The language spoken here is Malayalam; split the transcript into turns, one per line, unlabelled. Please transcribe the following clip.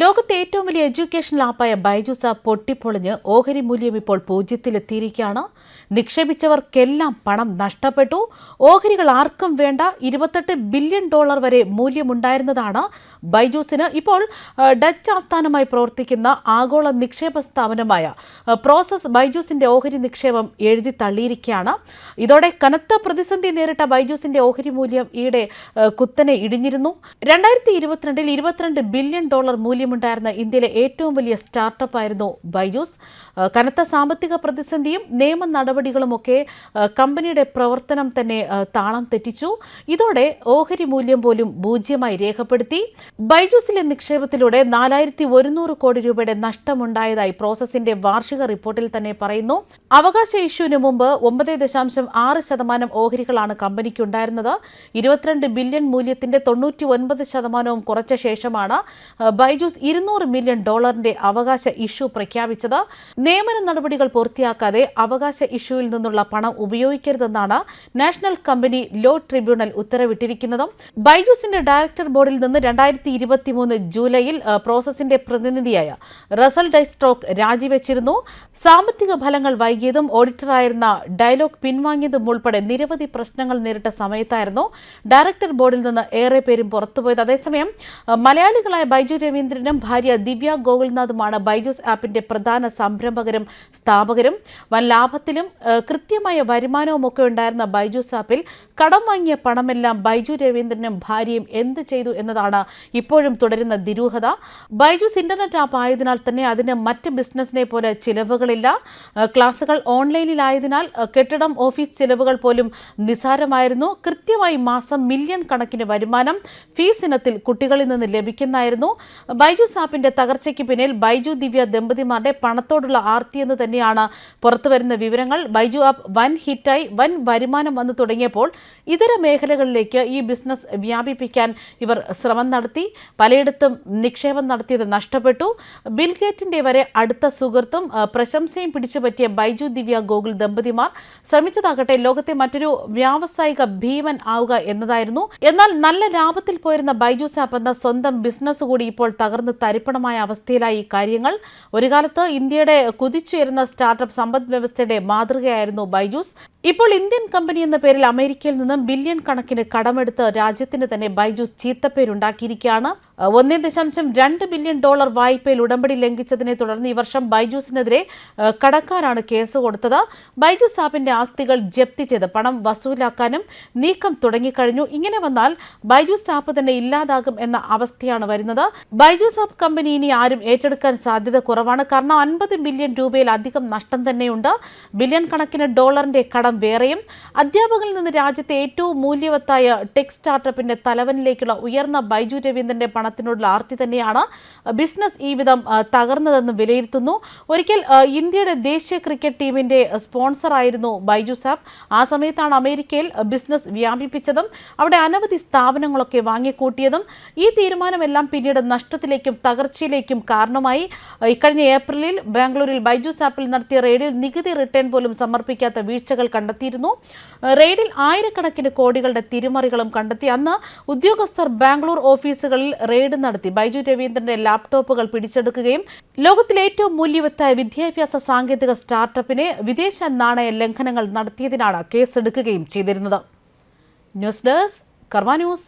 ലോകത്തെ ഏറ്റവും വലിയ എഡ്യൂക്കേഷണൽ ആപ്പായ ബൈജൂസ് ആപ്പ് പൊട്ടിപ്പൊളിഞ്ഞ് ഓഹരി മൂല്യം ഇപ്പോൾ പൂജ്യത്തിലെത്തിയിരിക്കുകയാണ്. നിക്ഷേപിച്ചവർക്കെല്ലാം പണം നഷ്ടപ്പെട്ടു. ഓഹരികൾ ആർക്കും വേണ്ട. $28 ബില്യൺ വരെ മൂല്യമുണ്ടായിരുന്നതാണ് ബൈജൂസിന്. ഇപ്പോൾ ഡച്ച് ആസ്ഥാനമായി പ്രവർത്തിക്കുന്ന ആഗോള നിക്ഷേപ സ്ഥാപനമായ പ്രോസസ് ബൈജൂസിന്റെ ഓഹരി നിക്ഷേപം എഴുതി തള്ളിയിരിക്കുകയാണ്. ഇതോടെ കനത്ത പ്രതിസന്ധി നേരിട്ട ബൈജൂസിന്റെ ഓഹരി മൂല്യം ഈയിടെ കുത്തനെ ഇടിഞ്ഞിരുന്നു. 2022 $22 ബില്യൺ മൂല്യമുണ്ടായിരുന്ന ഇന്ത്യയിലെ ഏറ്റവും വലിയ സ്റ്റാർട്ടപ്പ് ആയിരുന്നു ബൈജൂസ്. കനത്ത സാമ്പത്തിക പ്രതിസന്ധിയും നിയമ നടപടികളുമൊക്കെ കമ്പനിയുടെ പ്രവർത്തനം തന്നെ താളം തെറ്റിച്ചു. ഇതോടെ ഓഹരി മൂല്യം പോലും പൂജ്യമായി രേഖപ്പെടുത്തി. ബൈജൂസിലെ നിക്ഷേപത്തിലൂടെ 4100 കോടി രൂപയുടെ നഷ്ടമുണ്ടായതായി പ്രോസസിന്റെ വാർഷിക റിപ്പോർട്ടിൽ തന്നെ പറയുന്നു. അവകാശ ഇഷ്യൂവിന് മുമ്പ് 9.6% ഓഹരികളാണ് കമ്പനിക്കുണ്ടായിരുന്നത്. 22 ബില്യൺ മൂല്യത്തിന്റെ 99% കുറച്ച ശേഷമാണ് ബൈജൂസ് $200 മില്യൺ അവകാശ ഇഷ്യൂ പ്രഖ്യാപിച്ചത്. നിയമന നടപടികൾ പൂർത്തിയാക്കാതെ അവകാശ ഇഷ്യൂവിൽ നിന്നുള്ള പണം ഉപയോഗിക്കരുതെന്നാണ് നാഷണൽ കമ്പനി ലോ ട്രിബ്യൂണൽ ഉത്തരവിട്ടിരിക്കുന്നത്. ബൈജൂസിന്റെ ഡയറക്ടർ ബോർഡിൽ നിന്ന് 2023 ജൂലൈയിൽ പ്രോസസിന്റെ പ്രതിനിധിയായ റസൽ ഡൈസ്ട്രോക്ക് രാജിവെച്ചിരുന്നു. സാമ്പത്തിക ഫലങ്ങൾ വൈകിയതും ഓഡിറ്ററായിരുന്ന ഡയലോഗ് പിൻവാങ്ങിയതും ഉൾപ്പെടെ നിരവധി പ്രശ്നങ്ങൾ നേരിട്ട സമയത്തായിരുന്നു ഡയറക്ടർ ബോർഡിൽ നിന്ന് ഏറെ പേരും പുറത്തുപോയത്. അതേസമയം മലയാളികളായ ബൈജു രവീന്ദ്രനും ഭാര്യ ദിവ്യ ഗോകുൽനാഥുമാണ് ബൈജൂസ് ആപ്പിന്റെ പ്രധാന സംരംഭകരും സ്ഥാപകരും. വൻ ലാഭത്തിലും കൃത്യമായ വരുമാനവും ഒക്കെ ഉണ്ടായിരുന്ന ബൈജൂസ് ആപ്പിൽ കടം വാങ്ങിയ പണമെല്ലാം ബൈജു രവീന്ദ്രനും ഭാര്യയും എന്ത് ചെയ്തു എന്നതാണ് ഇപ്പോഴും തുടരുന്ന ദുരൂഹത. ബൈജൂസ് ഇന്റർനെറ്റ് ആപ്പ് ആയതിനാൽ തന്നെ അതിന് മറ്റ് ബിസിനസിനെ പോലെ ചിലവുകളില്ല. ക്ലാസുകൾ ഓൺലൈനിലായതിനാൽ കെട്ടിടം, ഓഫീസ് ചിലവുകൾ പോലും നിസ്സാരമായിരുന്നു. കൃത്യമായി മാസം മില്യൺ കണക്കിന് വരുമാനം ഫീസ് ഇനത്തിൽ കുട്ടികളിൽ നിന്ന് ലഭിക്കുന്നായിരുന്നു. ബൈജൂസ് ആപ്പിന്റെ തകർച്ചയ്ക്ക് പിന്നിൽ ബൈജു ദിവ്യ ദമ്പതിമാരുടെ പണത്തോടുള്ള ആർത്തിയെന്ന് തന്നെയാണ് പുറത്തുവരുന്ന വിവരങ്ങൾ. ബൈജു ആപ്പ് വൻ ഹിറ്റായി വൻ വരുമാനം വന്നു തുടങ്ങിയപ്പോൾ ഇതര മേഖലകളിലേക്ക് ഈ ബിസിനസ് വ്യാപിപ്പിക്കാൻ ഇവർ ശ്രമം നടത്തി. പലയിടത്തും നിക്ഷേപം നടത്തിയത് നഷ്ടപ്പെട്ടു. ബിൽഗേറ്റിന്റെ വരെ അടുത്ത സുഹൃത്തും പ്രശംസയും പിടിച്ചുപറ്റിയ ബൈജു ദിവ്യ ഗോകുൽ ദമ്പതിമാർ ശ്രമിച്ചതാകട്ടെ ലോകത്തെ മറ്റൊരു വ്യാവസായിക ഭീമൻ ആവുക എന്നതായിരുന്നു. എന്നാൽ നല്ല ലാഭത്തിൽ പോയിരുന്ന ബൈജൂസ് ആപ്പ് എന്ന സ്വന്തം ബിസിനസ് കൂടി ഇപ്പോൾ തകർന്ന് തരിപ്പണമായ അവസ്ഥയിലായി കാര്യങ്ങൾ. ഒരു കാലത്ത് ഇന്ത്യയുടെ കുതിച്ചുയരുന്ന സ്റ്റാർട്ടപ്പ് സമ്പദ് വ്യവസ്ഥയുടെ മാതൃകയായിരുന്നു ബൈജൂസ്. ഇപ്പോൾ ഇന്ത്യൻ കമ്പനി എന്ന പേരിൽ അമേരിക്കയിൽ നിന്നും ബില്യൺ കണക്കിന് കടമെടുത്ത് രാജ്യത്തിന് തന്നെ ബൈജൂസ് ചീത്തപ്പേരുണ്ടാക്കിയിരിക്കുകയാണ്. $1.2 ബില്യൺ വായ്പയിൽ ഉടമ്പടി ലംഘിച്ചതിനെ തുടർന്ന് ഈ വർഷം ബൈജൂസിനെതിരെ കടക്കാരാണ് കേസ് കൊടുത്തത്. ബൈജൂസ് ആപ്പിന്റെ ആസ്തികൾ ജപ്തി ചെയ്ത് പണം വസൂലാക്കാനും നീക്കം തുടങ്ങിക്കഴിഞ്ഞു. ഇങ്ങനെ വന്നാൽ ബൈജൂസ് ആപ്പ് തന്നെ ഇല്ലാതാകും എന്ന അവസ്ഥയാണ് വരുന്നത്. ബൈജൂസ് ആപ്പ് കമ്പനി ഇനി ആരും ഏറ്റെടുക്കാൻ സാധ്യത കുറവാണ്. കാരണം 50 ബില്യൺ രൂപയിലധികം നഷ്ടം തന്നെയുണ്ട്. ബില്യൺ കണക്കിന് ഡോളറിന്റെ കടം വേറെയും. അധ്യാപകരിൽ നിന്ന് രാജ്യത്തെ ഏറ്റവും മൂല്യവത്തായ ടെക് സ്റ്റാർട്ടപ്പിന്റെ തലവനിലേക്കുള്ള ഉയർന്ന ബൈജു രവീന്ദ്രന്റെ പണത്തിനോടുള്ള ആർത്തി തന്നെയാണ് ബിസിനസ് ഈ വിധം തകർന്നതെന്ന് വിലയിരുത്തുന്നു. ഒരിക്കൽ ഇന്ത്യയുടെ ദേശീയ ക്രിക്കറ്റ് ടീമിന്റെ സ്പോൺസർ ആയിരുന്നു ബൈജൂസ് ആപ്പ്. ആ സമയത്താണ് അമേരിക്കയിൽ ബിസിനസ് വ്യാപിപ്പിച്ചതും അവിടെ അനവധി സ്ഥാപനങ്ങളൊക്കെ വാങ്ങിക്കൂട്ടിയതും. ഈ തീരുമാനമെല്ലാം പിന്നീട് നഷ്ടത്തിലേക്കും തകർച്ചയിലേക്കും കാരണമായി. ഇക്കഴിഞ്ഞ ഏപ്രിലിൽ ബാംഗ്ലൂരിൽ ബൈജൂസ് ആപ്പിൽ നടത്തിയ റെയ്ഡിൽ നികുതി റിട്ടേൺ പോലും സമർപ്പിക്കാത്ത വീഴ്ചകൾ കണ്ടെത്തിയിരുന്നു. റെയ്ഡിൽ ആയിരക്കണക്കിന് കോടികളുടെ തിരിമറികളും കണ്ടെത്തി. അന്ന് ഉദ്യോഗസ്ഥർ ബാംഗ്ലൂർ ഓഫീസുകളിൽ റെയ്ഡ് നടത്തി ബൈജു രവീന്ദ്രന്റെ ലാപ്ടോപ്പുകൾ പിടിച്ചെടുക്കുകയും ലോകത്തിലെ ഏറ്റവും മൂല്യവത്തായ വിദ്യാഭ്യാസ സാങ്കേതിക സ്റ്റാർട്ടപ്പിനെ വിദേശ നാണയ ലംഘനങ്ങൾ നടത്തിയതിനാണ് കേസെടുക്കുകയും ചെയ്തിരുന്നത്. ന്യൂസ് ഡെസ്ക് കർമ്മ ന്യൂസ്.